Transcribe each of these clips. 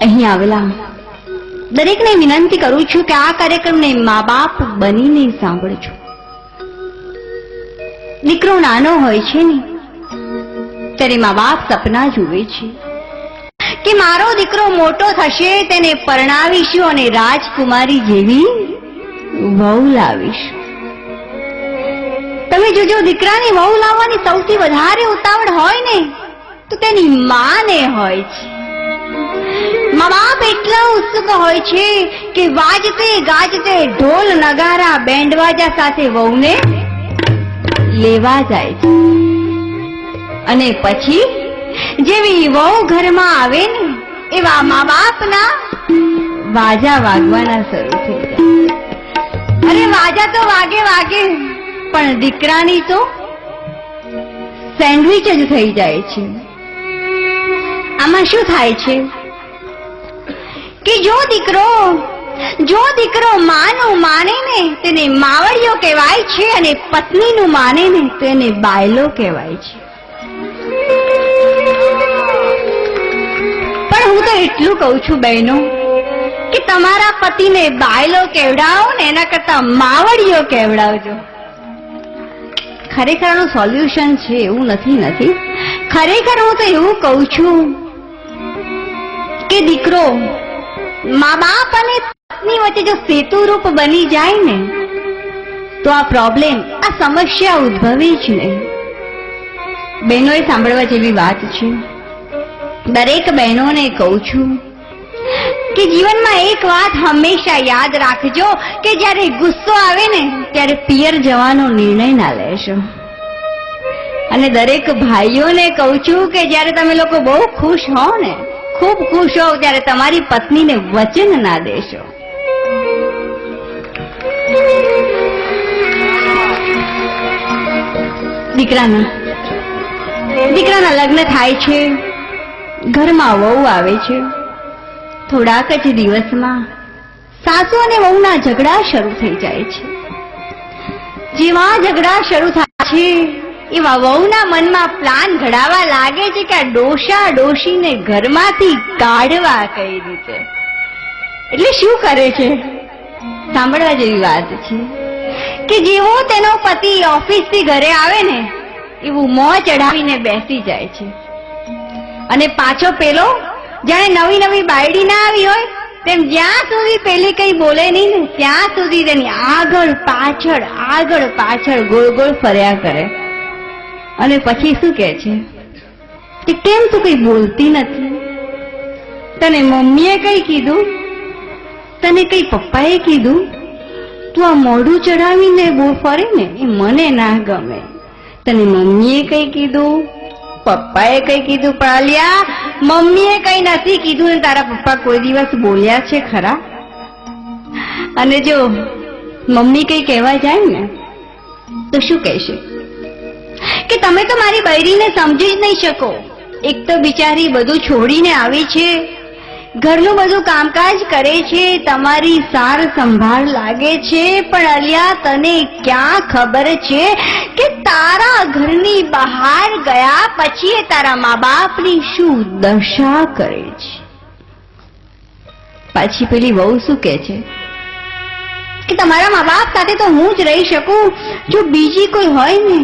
અહીં આવેલા દરેકને વિનંતી કરું છું કે આ કાર્યક્રમને મા બાપ બનીને સાંભળજો. દીકરો નાનો હોય છે ને ત્યારે મા બાપ સપના જુએ છે કે મારો દીકરો મોટો થશે, તેને પરણાવીશું અને રાજકુમારી જેવી વહુ લાવીશું. તમે જોજો, દીકરાની વહુ લાવવાની સૌથી વધારે ઉતાવળ હોય ને તો તેની માને હોય છે. મા બાપ એટલા ઉત્સુક હોય છે કે વાજતે ગાજતે ઢોલ નગારા બેન્ડવાજા સાથે વહુને લેવા જાય છે. અને પછી જેવી વહુ ઘરમાં આવે ને એવા મા બાપના વાજા વાગવાના શરૂ થઈ જાય. અરે વાજા તો વાગે વાગે, પણ દીકરાની તો સેન્ડવિચ જ થઈ જાય છે. આમાં શું થાય છે કે જો દીકરો માનું માને ને તેને માવડિયો કહેવાય છે, અને પત્નીનું માને ને તો એને બાયલો કહેવાય છે. પણ હું તો એટલું કહું છું બહેનો કે તમારા પતિને બાયલો કહેવડાવો ને એના કરતા માવડિયો કહેવડાવજો. ખરેખર આનું સોલ્યુશન છે એવું નથી. ખરેખર હું તો એવું કહું છું કે દીકરો મા બાપ અને પત્ની વચ્ચે જો સેતુરૂપ બની જાય ને તો આ પ્રોબ્લેમ, આ સમસ્યા ઉદ્ભવે જ નહીં. બહેનોએ સાંભળવા જેવી વાત છે. દરેક બહેનોને કહું છું કે જીવનમાં એક વાત હંમેશા યાદ રાખજો કે જ્યારે ગુસ્સો આવે ને ત્યારે પિયર જવાનો નિર્ણય ના લેશો. અને દરેક ભાઈઓને કહું છું કે જ્યારે તમે લોકો બહુ ખુશ હો ને, ખૂબ ખુશ હો, ત્યારે તમારી પત્નીને વચન ના દેશો. દીકરાના લગ્ન થાય છે, ઘરમાં વહુ આવે છે. થોડાક જ દિવસમાં સાસુ અને વહુના ઝઘડા શરૂ થઈ જાય છે. જેવા ઝઘડા શરૂ થાય છે એવા વહુના મનમાં પ્લાન ઘડાવા લાગે છે કે આ ડોશા ડોશીને ઘરમાંથી કાઢવા કઈ રીતે. એટલે શું કરે છે? સાંભળવા જેવી વાત છે કે જેવો તેનો પતિ ઓફિસથી ઘરે આવે ને એવું મોં ચઢાવીને બેસી જાય છે. અને પાછો પેલો જાણે નવી નવી બાયડી ના આવી હોય તેમ જ્યાં સુધી પેલી કઈ બોલે નહીં ને ત્યાં સુધી તેની આગળ પાછળ ગોળ ગોળ ફર્યા કરે. અને પછી શું કહે છે કે કેમ તું કઈ બોલતી નથી? તને મમ્મીએ કઈ કીધું? તને કઈ પપ્પાએ કીધું? તું આ મોઢું ચડાવીને ફરે ને એ મને ના ગમે. તને મમ્મીએ કઈ કીધું? પપ્પાએ કઈ કીધું? પણ અલ્યા, મમ્મીએ કઈ નથી કીધું ને તારા પપ્પા કોઈ દિવસ બોલ્યા છે ખરા? અને જો મમ્મી કઈ કહેવા જાય ને તો શું કહેશે કે તમે તો મારી બૈરીને સમજી જ નહીં શકો. એક તો બિચારી બધું છોડીને આવી છે, ઘરનું બધું કામકાજ કરે છે, તમારી સાર સંભાળ લાગે છે, પણ અલ્યા તને ક્યાં ખબર છે કે તારા ઘરની બહાર ગયા પછી એ તારા મા બાપની શું દશા કરે છે. પાછી પેલી વહુ શું કહે છે કે તમારા મા બાપ સાથે તો હું જ રહી શકું, જો બીજી કોઈ હોય ને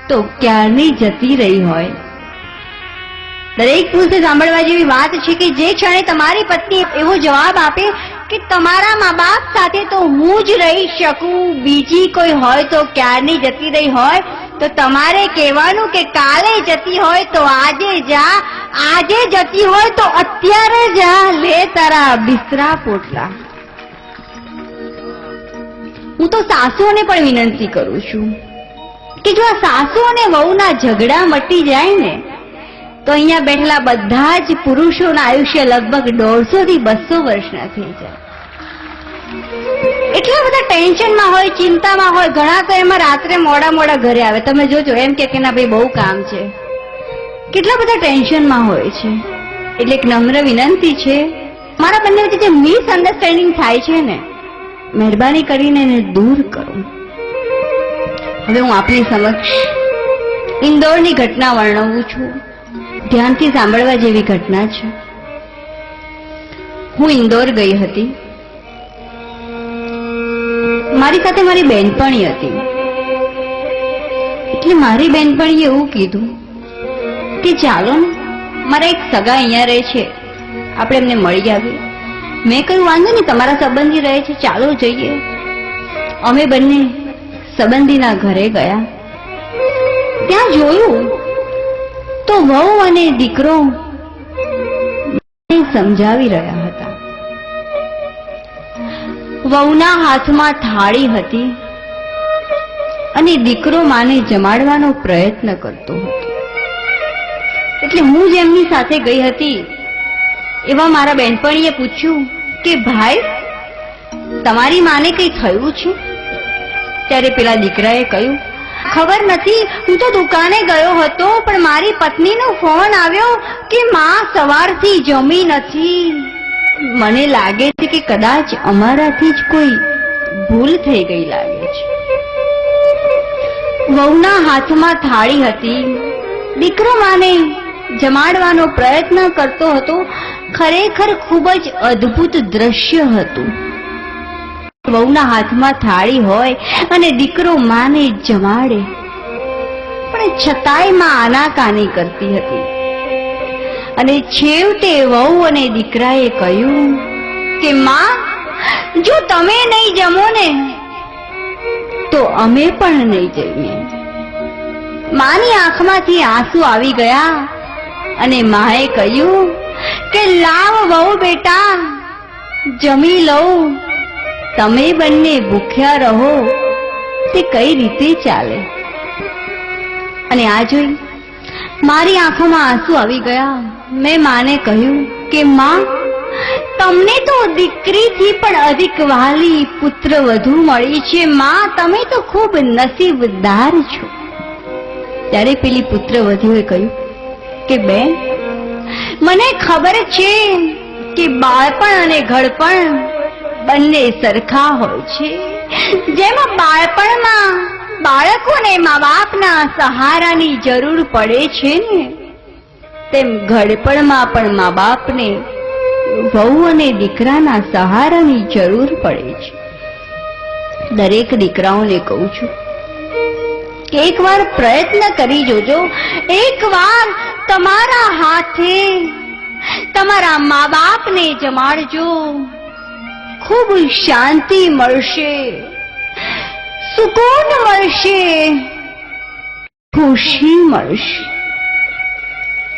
તો ક્યારની જતી રહી હોય. દરેક પુરુષે સાંભળવા જેવી વાત છે કે જે ક્ષણે તમારી પત્ની એવો જવાબ આપે કે તમારા મા બાપ સાથે તો હું જ રહી શકું, બીજી કોઈ હોય તો ક્યારની જતી રહી હોય, તો તમારે કહેવાનું કે કાલે જતી હોય તો આજે જા, આજે જતી હોય તો અત્યારે જા, લે તારા બિસ્તરા પોટલા. હું તો સાસુઓને પણ વિનંતી કરું છું કે જો આ સાસુ અને વહુના ઝઘડા મટી જાય ને તો અહીંયા બેઠેલા બધા જ પુરુષોના આયુષ્ય લગભગ 150 થી 200 વર્ષના થઈ જાય. એટલા બધા ટેન્શનમાં હોય, ચિંતામાં હોય. ઘણા તો એમાં રાત્રે મોડા ઘરે આવે. તમે જોજો, એમ કે ના ભાઈ બહુ કામ છે, કેટલા બધા ટેન્શનમાં હોય છે. એટલે એક નમ્ર વિનંતી છે, મારા બંને વચ્ચે જે મિસઅન્ડરસ્ટેન્ડિંગ થાય છે ને, મહેરબાની કરીને એને દૂર કરો. હવે હું આપની સમક્ષ ઇન્દોરની ઘટના વર્ણવું છું. ધ્યાનથી સાંભળવા જેવી ઘટના છે. હું ઇન્દોર ગઈ હતી. મારી સાથે મારી બહેનપણી હતી. એટલે મારી બહેનપણીએ એવું કીધું કે ચાલો ને, મારા એક સગા અહીંયા રહે છે, આપણે એમને મળી આવીએ. મેં કહ્યું વાંધો નહીં, તમારા સંબંધી રહે છે, ચાલો જઈએ. અમે બંને સંબંધીના ઘરે ગયા. ત્યાં જોયું તો વહુ અને દીકરો સમજાવી રહ્યા હતા. વહુના હાથમાં થાળી હતી અને દીકરો માને જમાડવાનો પ્રયત્ન કરતો હતો. એટલે હું જેમની સાથે ગઈ હતી એવા મારા બહેનપણીએ પૂછ્યું કે ભાઈ, તમારી માને કઈ થયું છે? ત્યારે પેલા દીકરાએ કહ્યું, ખબર નથી, હું તો દુકાને ગયો હતો, પણ મારી પત્નીનો ફોન આવ્યો કે માં સવારથી જમી નથી. મને લાગે છે કે કદાચ અમારાથી જ કોઈ ભૂલ થઈ ગઈ લાગે છે. વહુના હાથમાં થાળી હતી. દીકરો માને જમાડવાનો પ્રયત્ન કરતો હતો. ખરેખર ખૂબ જ અદ્ભુત દ્રશ્ય હતું. વહુના હાથમાં થાળી હોય અને દીકરો માને જમાડે, પણ છતાંય માં આનાકાની કરતી હતી. અને છેવટે વહુ અને દીકરાએ કહ્યું કે માં, જો તમે નહીં જમો ને તો અમે પણ નહીં જમીએ. માની આંખમાંથી આંસુ આવી ગયા અને માએ કહ્યું કે લાવ વહુ બેટા, જમી લઉં. તમે બંને ભૂખ્યા રહો તે કઈ રીતે ચાલે? અને આ જોઈ મારી આંખોમાં આંસુ આવી ગયા. મેં માને કહ્યું કે માં, તમને તો દીકરીથી પણ અધિક વહાલી પુત્ર વધુ મળી છે. માં, તમે તો ખૂબ નસીબદાર છો. ત્યારે પેલી પુત્ર વધુએ કહ્યું કે બેન, મને ખબર છે કે બાળપણ અને ઘડપણ બંને સરખા હોય છે. જેમાં બાળપણમાં બાળકોને મા બાપના સહારાની જરૂર પડે છે ને, તેમ ઘડપણમાં પણ મા બાપને વહુ અને દીકરાના સહારાની જરૂર પડે છે. દરેક દીકરાઓને કહું છું કે એકવાર પ્રયત્ન કરી જોજો. એકવાર તમારા હાથે તમારા મા બાપને જમાડજો. ખૂબ શાંતિ મળશે, સુકૂન મળશે, ખુશી મળશે.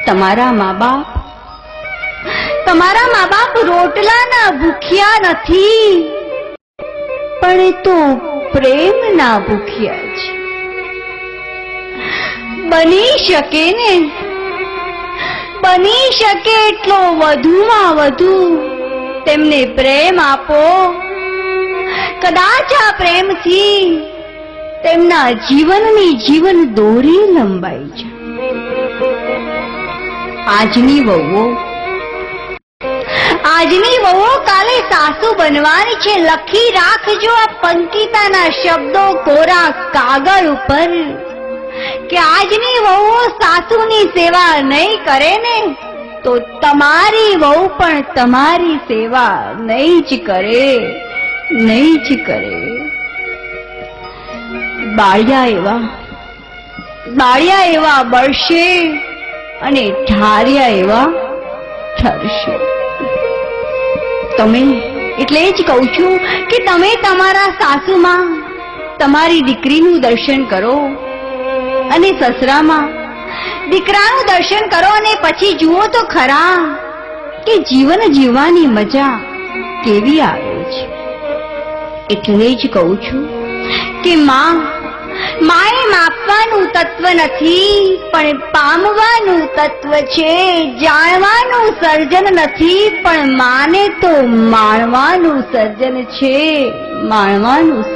તમારા મા બાપ રોટલાના ભૂખ્યા નથી, પણ એ તો પ્રેમના ભૂખ્યા છે. બની શકે ને, બની શકે એટલો વધુમાં વધુ તેમને પ્રેમ આપો. કદાચ આ પ્રેમથી તેમના જીવનની જીવન દોરી લંબાઈ છે. આજની વહુઓ કાલે સાસુ બનવાની છે. લખી રાખજો આ પંકિતાના શબ્દો કોરા કાગળ ઉપર કે આજની વહુઓ સાસુની સેવા નહીં કરે ને તો તમારી વહુ પણ તમારી સેવા નહીં જ કરે, નહીં જ કરે. બાળ્યા એવા બળશે અને ઠાર્યા એવા ઠરશે. તમે એટલે જ કહું છું કે તમે તમારા સાસુમાં તમારી દીકરીનું દર્શન કરો અને સસરામાં દીકરાનું દર્શન કરો, અને પછી જુઓ તો ખરા કે જીવન જીવવાની મજા કેવી આવે છે. એટલે જ કહું છું કે માએ માપવાનું તત્વ નથી, પણ પામવાનું તત્વ છે. જાણવાનું સર્જન નથી, પણ માને તો માણવાનું સર્જન છે, માણવાનું સર્જન.